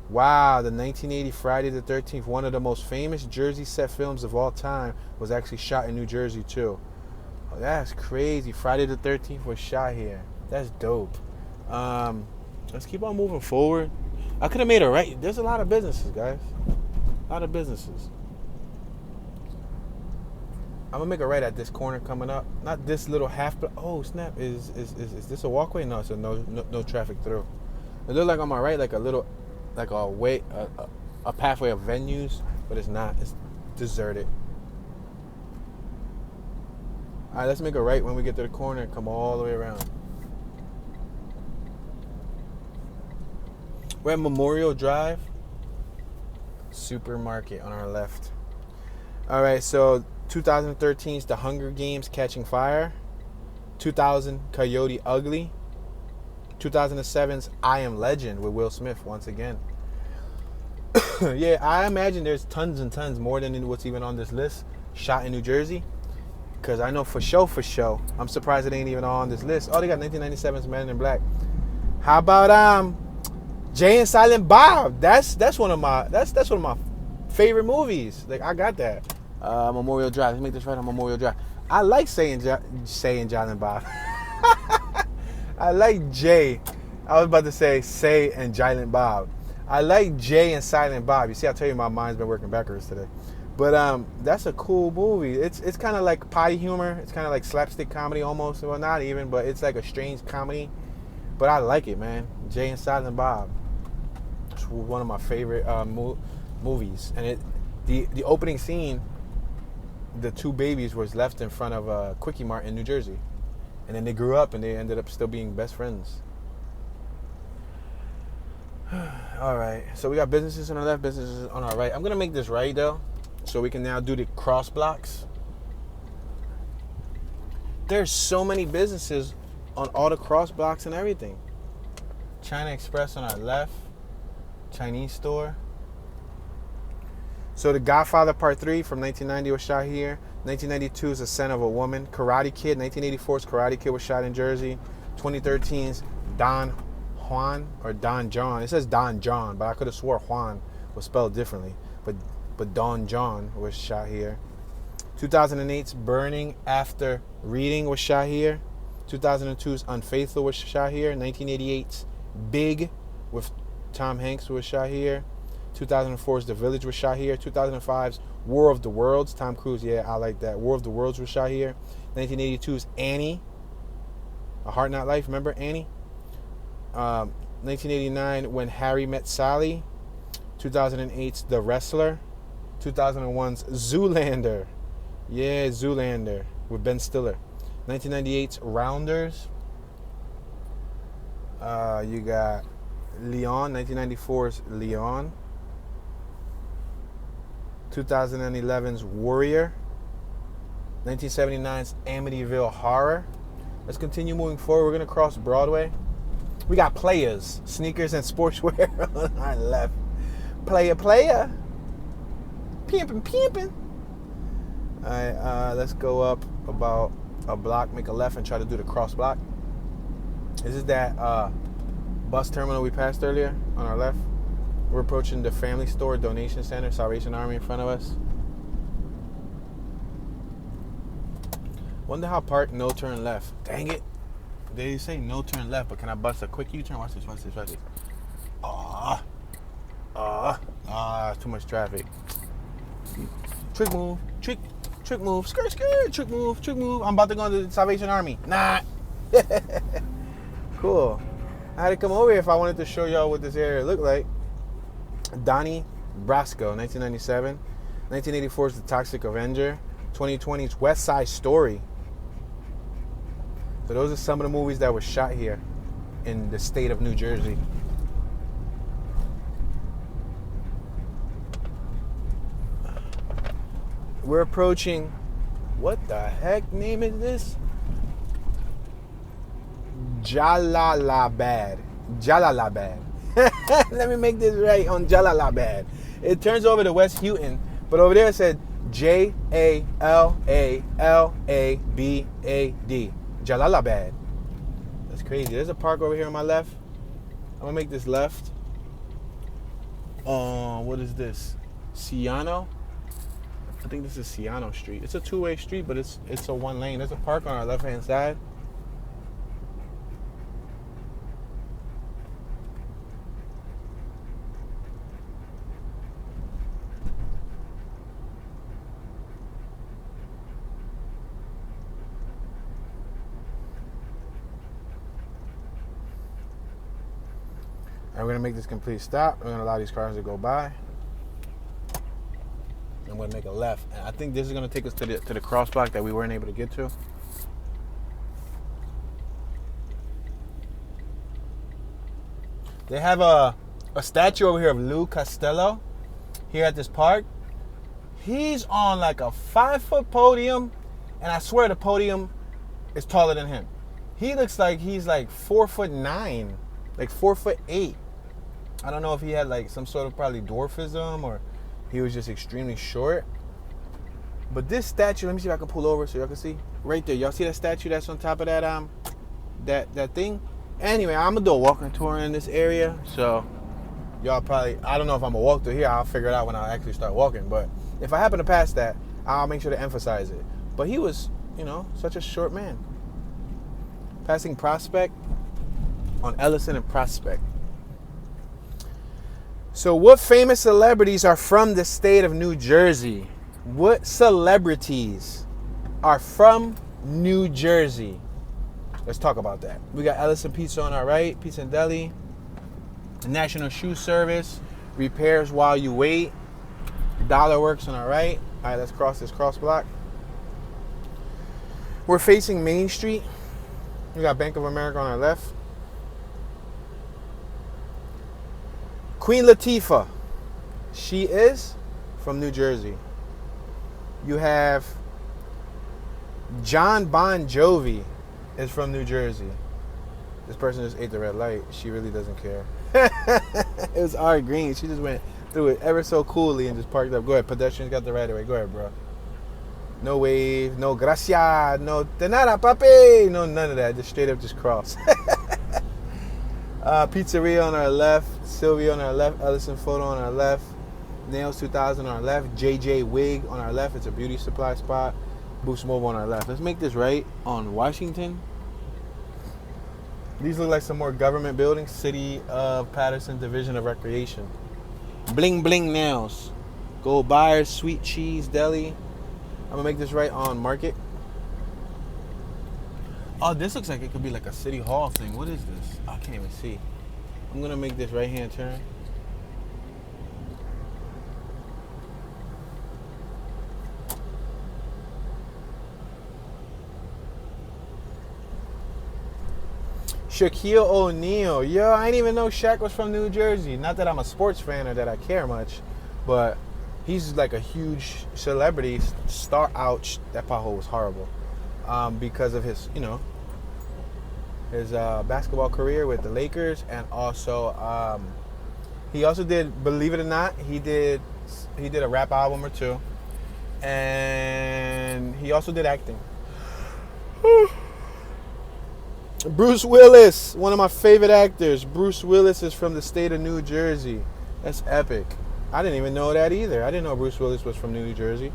Wow, the 1980 Friday the 13th, one of the most famous Jersey set films of all time, was actually shot in New Jersey too. Oh, that's crazy. Friday the 13th was shot here. That's dope. Let's keep on moving forward. I could have made a right. There's a lot of businesses, guys. A lot of businesses. I'm gonna make a right at this corner coming up. Not this little half. Oh snap! Is this a walkway? No, it's a no traffic through. It looks like on my right, like a little, like a way, a pathway of venues, but it's not. It's deserted. All right, let's make a right when we get to the corner and come all the way around. We're at Memorial Drive. Supermarket on our left. All right, so 2013's The Hunger Games Catching Fire. 2000 Coyote Ugly. 2007's I Am Legend with Will Smith once again. Yeah, I imagine there's tons and tons more than what's even on this list shot in New Jersey. Because I know for sure, I'm surprised it ain't even on this list. Oh, they got 1997's Men in Black. How about Jay and Silent Bob? That's one of my favorite movies. Like, I got that. Memorial Drive. Let's make this right on Memorial Drive. I like saying John and Bob. I like Jay. I was about to say Say and Silent Bob. I like Jay and Silent Bob. You see, I tell you, my mind's been working backwards today. But that's a cool movie. It's kind of like potty humor. It's kind of like slapstick comedy almost. Well, not even, but it's like a strange comedy. But I like it, man. Jay and Silent Bob. It's one of my favorite movies. And the opening scene, the two babies was left in front of a Quickie Mart in New Jersey. And then they grew up and they ended up still being best friends. All right, so we got businesses on our left, businesses on our right. I'm gonna make this right though, so we can now do the cross blocks. There's so many businesses on all the cross blocks and everything. China Express on our left, Chinese store. So The Godfather Part 3 from 1990 was shot here. 1992 is The Scent of a Woman. Karate Kid, 1984's Karate Kid was shot in Jersey. 2013's Don Juan or Don John. It says Don John, but I could have swore Juan was spelled differently. But Don John was shot here. 2008's Burning After Reading was shot here. 2002's Unfaithful was shot here. 1988's Big with Tom Hanks was shot here. 2004's The Village was shot here. 2005's War of the Worlds. Tom Cruise, yeah, I like that. War of the Worlds was shot here. 1982's Annie. A Heart Not Life, remember Annie? 1989, When Harry Met Sally. 2008's The Wrestler. 2001's Zoolander. Yeah, Zoolander with Ben Stiller. 1998's Rounders. You got Leon. 1994's Leon. 2011's Warrior. 1979's Amityville Horror. Let's continue moving forward. We're going to cross Broadway. We got Players, sneakers and sportswear on our left. Player. Pimpin'. All right, let's go up about a block, make a left, and try to do the cross block. This is that bus terminal we passed earlier on our left. We're approaching the Family Store Donation Center, Salvation Army in front of us. Wonder how park no turn left. Dang it. They say no turn left, but can I bust a quick U-turn? Watch this. Too much traffic. Trick move. Skirt. Trick move. I'm about to go into the Salvation Army. Nah. Cool. I had to come over here if I wanted to show y'all what this area looked like. Donnie Brasco, 1997. 1984 is The Toxic Avenger. 2020 is West Side Story. So those are some of the movies that were shot here in the state of New Jersey. We're approaching, what the heck name is this? Jalalabad. Let me make this right on Jalalabad. It turns over to West Houghton, but over there it said Jalalabad. Jalalabad. That's crazy. There's a park over here on my left. I'm gonna make this left. What is this? Ciano? I think this is Ciano Street. It's a two-way street, but it's a one lane. There's a park on our left-hand side. And we're gonna make this complete stop. We're gonna allow these cars to go by. I'm gonna make a left, and I think this is gonna take us to the cross block that we weren't able to get to. They have a statue over here of Lou Costello here at this park. He's on like a 5-foot podium, and I swear the podium is taller than him. He looks like he's like 4'9", like 4'8". I don't know if he had like some sort of probably dwarfism or he was just extremely short. But this statue, let me see if I can pull over so y'all can see. Right there, y'all see that statue that's on top of that that thing? Anyway, I'm gonna do a walking tour in this area. So y'all probably, I don't know if I'm gonna walk through here. I'll figure it out when I actually start walking. But if I happen to pass that, I'll make sure to emphasize it. But he was, such a short man. Passing Prospect on Ellison and Prospect. So what famous celebrities are from the state of New Jersey? What celebrities are from New Jersey? Let's talk about that. We got Ellison Pizza on our right, Pizza and Deli. National Shoe Service, Repairs While You Wait. Dollar Works on our right. All right, let's cross this cross block. We're facing Main Street. We got Bank of America on our left. Queen Latifah. She is from New Jersey. You have John Bon Jovi is from New Jersey. This person just ate the red light. She really doesn't care. It was our green. She just went through it ever so coolly and just parked up. Go ahead, pedestrians got the right of way. Go ahead, bro. No wave, no gracias, no de nada, papi. No, none of that. Just straight up just cross. Pizzeria on our left. Sylvia on our left. Ellison Photo on our left. Nails 2000 on our left. JJ Wig on our left. It's a beauty supply spot. Boost Mobile on our left. Let's make this right on Washington. These look like some more government buildings. City of Patterson Division of Recreation. Bling Bling Nails. Gold Buyers, Sweet Cheese Deli. I'm going to make this right on Market. Oh, this looks like it could be like a city hall thing. What is this? I can't even see. I'm going to make this right-hand turn. Shaquille O'Neal. Yo, I didn't even know Shaq was from New Jersey. Not that I'm a sports fan or that I care much, but he's like a huge celebrity star. Ouch, that pothole was horrible. Because of his, his basketball career with the Lakers, and also he also did, believe it or not, he did a rap album or two, and he also did acting. Bruce Willis, one of my favorite actors. Bruce Willis is from the state of New Jersey. That's epic. I didn't even know that either. I didn't know Bruce Willis was from New Jersey.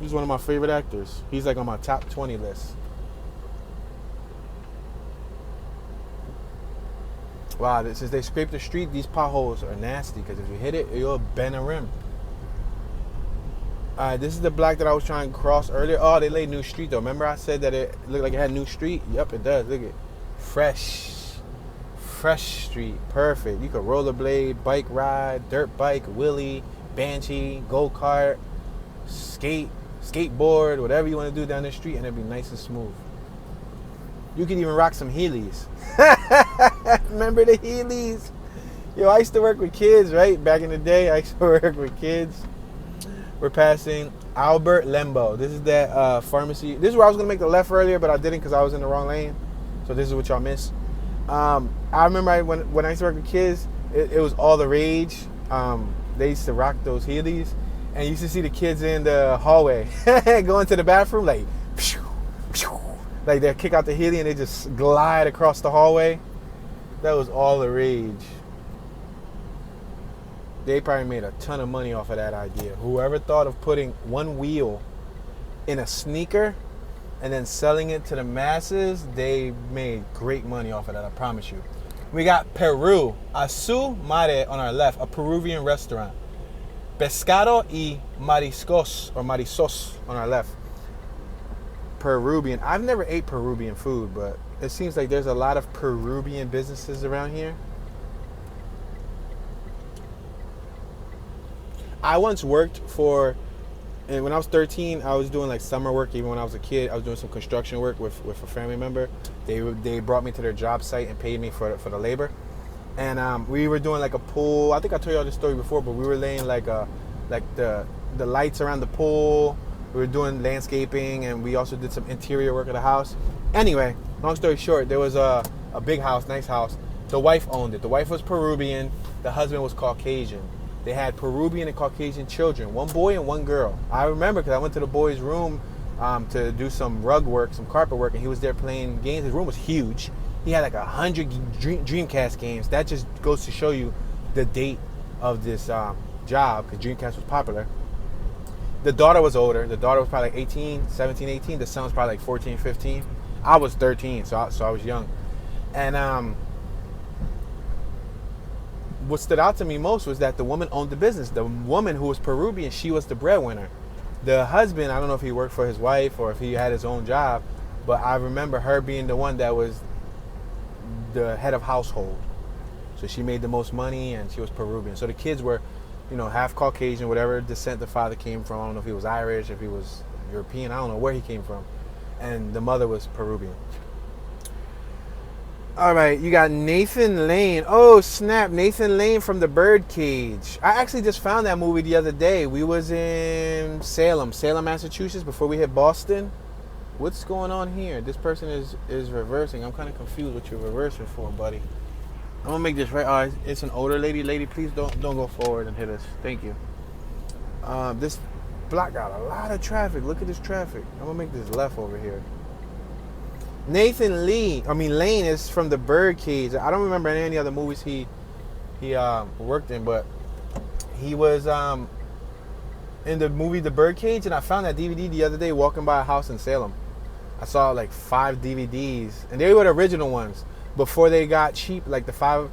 He's one of my favorite actors. He's like on my top 20 list. Wow, since they scraped the street, these potholes are nasty because if you hit it, you'll bend a rim. This is the block that I was trying to cross earlier. Oh, they laid new street though. Remember I said that it looked like it had new street? Yep, it does. Look at it. Fresh street. Perfect. You could rollerblade, bike ride, dirt bike, wheelie, banshee, go-kart, skateboard, whatever you want to do down the street, and it'd be nice and smooth. You could even rock some Heelys. Remember the Heelys? Yo, I used to work with kids, right? Back in the day, I used to work with kids. We're passing Albert Lembo. This is that pharmacy. This is where I was going to make the left earlier, but I didn't because I was in the wrong lane. So this is what y'all missed. I remember when I used to work with kids, it was all the rage. They used to rock those Heelys. And you used to see the kids in the hallway going to the bathroom like, like they'll kick out the Heely and they just glide across the hallway. That was all the rage. They probably made a ton of money off of that idea. Whoever thought of putting one wheel in a sneaker and then selling it to the masses, they made great money off of that, I promise you. We got Peru, Asu Mare on our left, a Peruvian restaurant. Pescado y mariscos, or marisos on our left. Peruvian. I've never ate Peruvian food, but it seems like there's a lot of Peruvian businesses around here. I once worked for, and when I was 13, I was doing like summer work. Even when I was a kid, I was doing some construction work with a family member. They brought me to their job site and paid me for the labor. And we were doing like a pool. I think I told y'all this story before, but we were laying like the lights around the pool. We were doing landscaping, and we also did some interior work of the house. Anyway, long story short, there was a big house, nice house. The wife owned it. The wife was Peruvian. The husband was Caucasian. They had Peruvian and Caucasian children, one boy and one girl. I remember because I went to the boy's room to do some rug work, some carpet work, and he was there playing games. His room was huge. He had like 100 Dreamcast games. That just goes to show you the date of this job, because Dreamcast was popular. The daughter was older. The daughter was probably like 18, 17, 18. The son was probably like 14, 15. I was 13, so I was young. And what stood out to me most was that the woman owned the business. The woman who was Peruvian, she was the breadwinner. The husband, I don't know if he worked for his wife or if he had his own job, but I remember her being the one that was the head of household. So she made the most money, and she was Peruvian. So the kids were, half Caucasian, whatever descent the father came from. I don't know if he was Irish, if he was European. I don't know where he came from. And the mother was Peruvian. All right, you got Nathan Lane. Oh snap, Nathan Lane from The Birdcage. I actually just found that movie the other day. We was in Salem, Massachusetts, before we hit Boston. What's going on here? This person is reversing. I'm kind of confused what you're reversing for, buddy. I'm gonna make this right. It's an older lady. Lady, please don't go forward and hit us. Thank you. This block got a lot of traffic. Look at this traffic. I'm gonna make this left over here. Nathan Lane is from The Birdcage. I don't remember any other movies he worked in, but he was in the movie The Birdcage, and I found that DVD the other day walking by a house in Salem. I saw like 5 DVDs, and they were the original ones before they got cheap, like the $5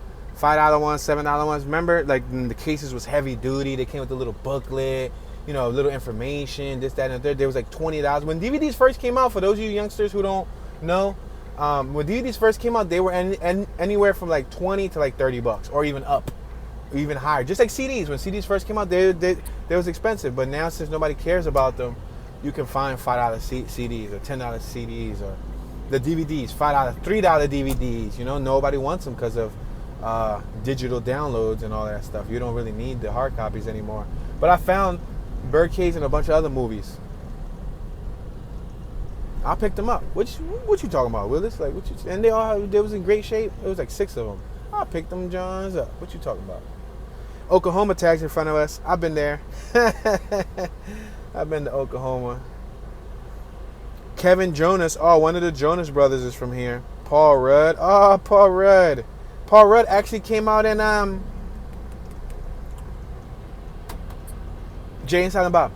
ones, $7 ones. Remember, like the cases was heavy duty. They came with a little booklet, little information, this, that, and the third. There was like $20 when DVDs first came out. For those of you youngsters who don't know, when DVDs first came out, they were anywhere from like 20 to like $30, or even up, or even higher. Just like CDs. When CDs first came out, they was expensive. But now, since nobody cares about them, you can find $5 CDs or $10 CDs, or the DVDs, $5, $3 DVDs. Nobody wants them because of digital downloads and all that stuff. You don't really need the hard copies anymore. But I found Birdcage and a bunch of other movies. I picked them up. What you talking about, Willis? Like, and they was in great shape. It was like 6 of them. I picked them Johns up. What you talking about? Oklahoma tags in front of us. I've been there. I've been to Oklahoma. Kevin Jonas. Oh, one of the Jonas brothers is from here. Paul Rudd. Oh, Paul Rudd. Paul Rudd actually came out in Jay and Silent Bob.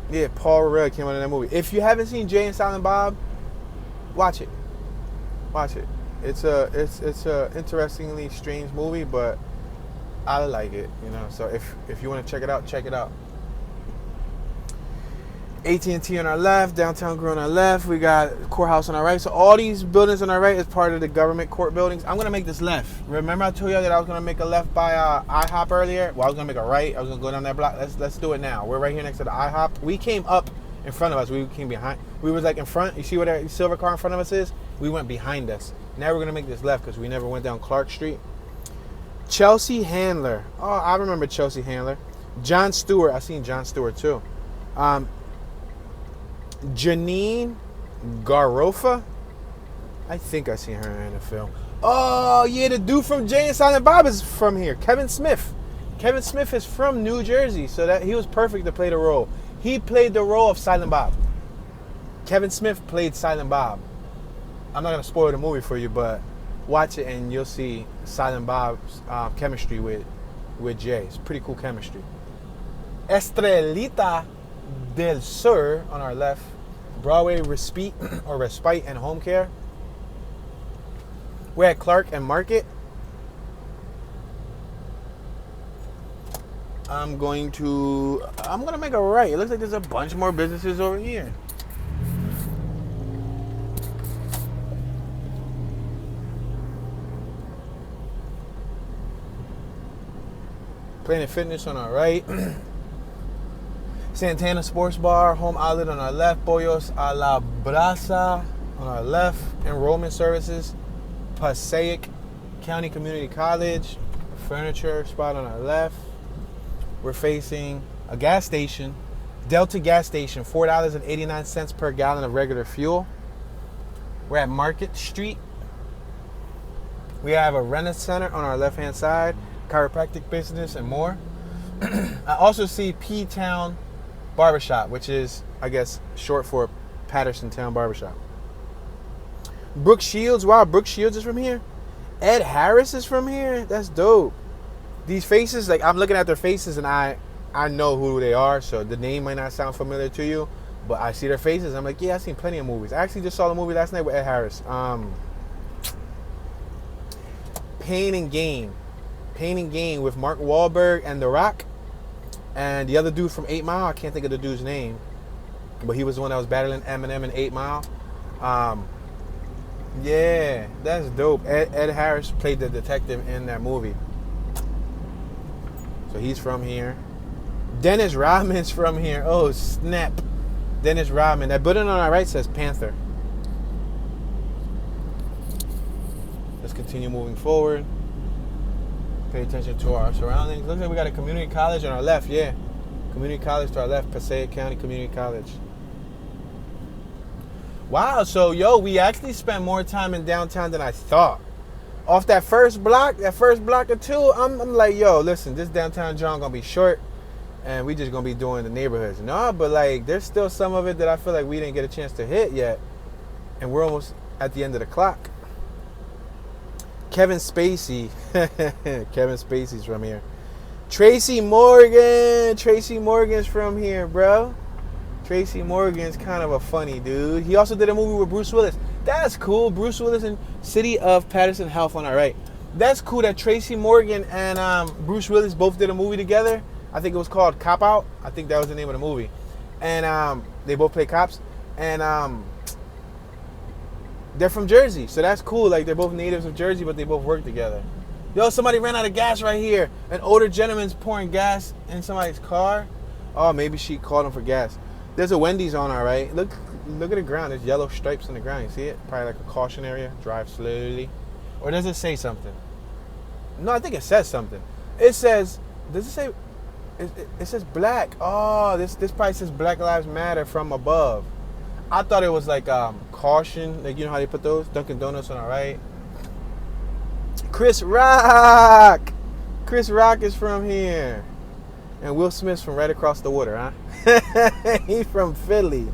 Yeah, Paul Rudd came out in that movie. If you haven't seen Jay and Silent Bob, watch it. Watch it. It's a interestingly strange movie, but I like it. So if you want to check it out, check it out. AT&T on our left, Downtown Grill on our left. We got Courthouse on our right. So all these buildings on our right is part of the government court buildings. I'm gonna make this left. Remember I told you that I was gonna make a left by IHOP earlier? Well, I was gonna make a right. I was gonna go down that block. Let's do it now. We're right here next to the IHOP. We came up in front of us. We came behind. We was like in front. You see where that silver car in front of us is? We went behind us. Now we're gonna make this left because we never went down Clark Street. Chelsea Handler. Oh, I remember Chelsea Handler. Jon Stewart. I seen Jon Stewart too. Janine Garofa. I think I seen her in a film. Oh, yeah, the dude from Jay and Silent Bob is from here. Kevin Smith. Kevin Smith is from New Jersey, so that he was perfect to play the role. He played the role of Silent Bob. Kevin Smith played Silent Bob. I'm not going to spoil the movie for you, but watch it and you'll see Silent Bob's chemistry with Jay. It's pretty cool chemistry. Estrelita del Sur on our left. Broadway Respite and Home Care. We're at Clark and Market. I'm gonna make a right. It looks like there's a bunch more businesses over here. Planet Fitness on our right. Santana Sports Bar, Home Outlet on our left. Pollos a la Brasa on our left. Enrollment Services. Passaic County Community College. Furniture spot on our left. We're facing a gas station. Delta gas station, $4.89 per gallon of regular fuel. We're at Market Street. We have a Renaissance Center on our left-hand side. Chiropractic business and more. I also see P-Town Barbershop, which is, I guess, short for Patterson Town Barbershop. Brooke Shields. Wow, Brooke Shields is from here. Ed Harris is from here. That's dope. These faces, like, I'm looking at their faces and I know who they are, so the name might not sound familiar to you, but I see their faces. I'm like, yeah, I've seen plenty of movies. I actually just saw the movie last night with Ed Harris. Pain and Gain. Pain and Gain with Mark Wahlberg and The Rock. And the other dude from 8 Mile, I can't think of the dude's name, but he was the one that was battling Eminem in 8 Mile. Yeah, that's dope. Ed Harris played the detective in that movie. So he's from here. Dennis Rodman's from here. Oh, snap. Dennis Rodman. That building on our right says Panther. Let's continue moving forward. Pay attention to our surroundings. Looks like we got a community college on our left. Yeah, community college to our left. Passaic County Community College. Wow, so we actually spent more time in downtown than I thought. Off that first block or two, I'm like, listen, this downtown John gonna be short, and we just gonna be doing the neighborhoods. No, but like, there's still some of it that I feel like we didn't get a chance to hit yet, and we're almost at the end of the clock. Kevin Spacey, Kevin Spacey's from here. Tracy Morgan's from here, bro. Tracy Morgan's kind of a funny dude. He also did a movie with Bruce Willis. That's cool. Bruce Willis and City of Patterson Health on our right. That's cool that Tracy Morgan and Bruce Willis both did a movie together. I think it was called Cop Out. I think that was the name of the movie. And they both play cops. And they're from Jersey. So that's cool. Like, they're both natives of Jersey, but they both work together. Somebody ran out of gas right here. An older gentleman's pouring gas in somebody's car. Oh, maybe she called him for gas. There's a Wendy's on our right. Look at the ground. There's yellow stripes on the ground. You see it? Probably like a caution area. Drive slowly. Or does it say something? No, I think it says something. It says, does it say, it says black. Oh, this probably says Black Lives Matter from above. I thought it was like caution. Like, you know how they put those? Dunkin' Donuts on our right. Chris Rock is from here. And Will Smith's from right across the water, huh? He's from Philly.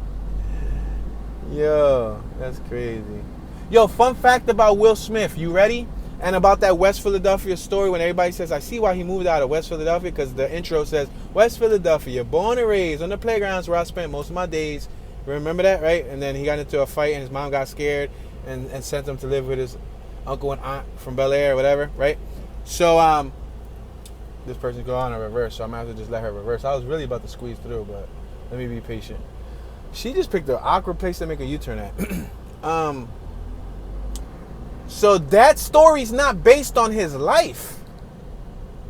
Yo, that's crazy. Yo, fun fact about Will Smith. You ready? And about that West Philadelphia story when everybody says, I see why he moved out of West Philadelphia, because the intro says, West Philadelphia, born and raised on the playgrounds where I spent most of my days. Remember that, right? And then he got into a fight and his mom got scared and sent him to live with his uncle and aunt from Bel Air or whatever, right? So, this person's going on a reverse, so I might have to just let her reverse. I was really about to squeeze through, but let me be patient. She just picked an awkward place to make a U-turn at. So that story's not based on his life.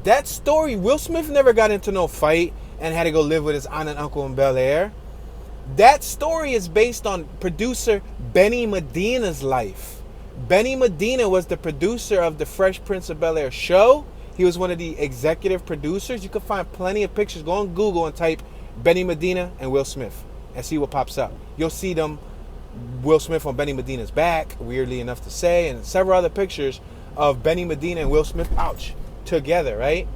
That story, Will Smith never got into no fight and had to go live with his aunt and uncle in Bel Air. That story is based on producer Benny Medina's life. Benny Medina was the producer of the Fresh Prince of Bel Air show. He was one of the executive producers. You can find plenty of pictures. Go on Google and type Benny Medina and Will Smith and see what pops up. You'll see them, Will Smith on Benny Medina's back, weirdly enough to say, and several other pictures of Benny Medina and Will Smith, together, right?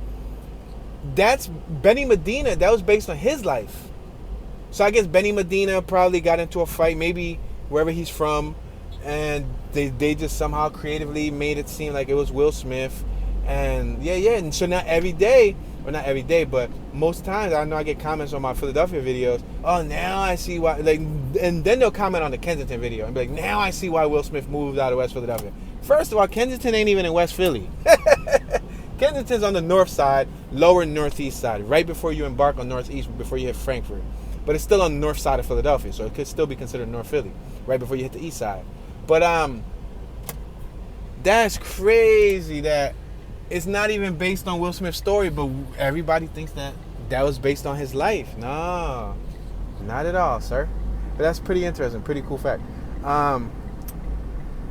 That's Benny Medina. That was based on his life. So I guess Benny Medina probably got into a fight, maybe wherever he's from, and they just somehow creatively made it seem like it was Will Smith. And and so now every day, or not every day, but most times I know I get comments on my Philadelphia videos. Oh, now I see why. Like, and then they'll comment on the Kensington video and be like, now I see why Will Smith moved out of West Philadelphia. First of all, Kensington ain't even in West Philly. Kensington's on the north side, lower northeast side, right before you embark on northeast, before you hit Frankfurt. But it's still on the north side of Philadelphia, so it could still be considered North Philly, right before you hit the east side. But that's crazy that it's not even based on Will Smith's story, but everybody thinks that was based on his life. No, not at all, sir. But that's pretty interesting, pretty cool fact.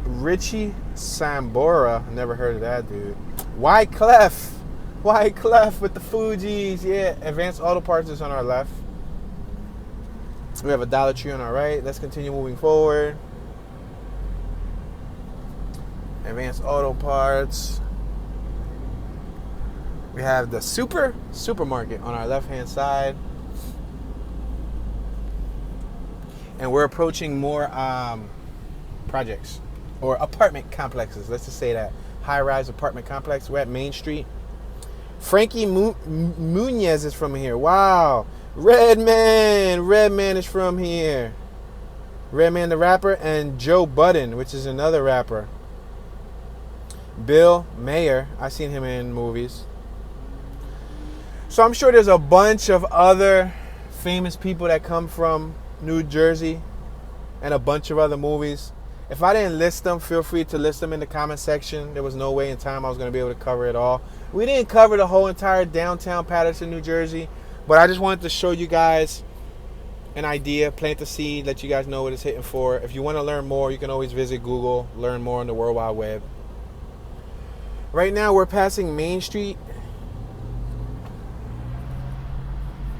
Richie Sambora, never heard of that dude. Wyclef with the Fugees, yeah. Advanced Auto Parts is on our left. We have a Dollar Tree on our right. Let's continue moving forward. Advanced Auto Parts. We have the supermarket on our left-hand side. And we're approaching more projects or apartment complexes. Let's just say that. High-rise apartment complex. We're at Main Street. Frankie Muniz is from here. Wow. Redman is from here. Redman the rapper, and Joe Budden, which is another rapper. Bill Mayer, I've seen him in movies. So I'm sure there's a bunch of other famous people that come from New Jersey and a bunch of other movies. If I didn't list them, feel free to list them in the comment section. There was no way in time I was going to be able to cover it all. We didn't cover the whole entire downtown Patterson, New Jersey, but I just wanted to show you guys an idea, plant the seed, let you guys know what it's hitting for. If you want to learn more, you can always visit Google, learn more on the World Wide Web. Right now we're passing Main Street.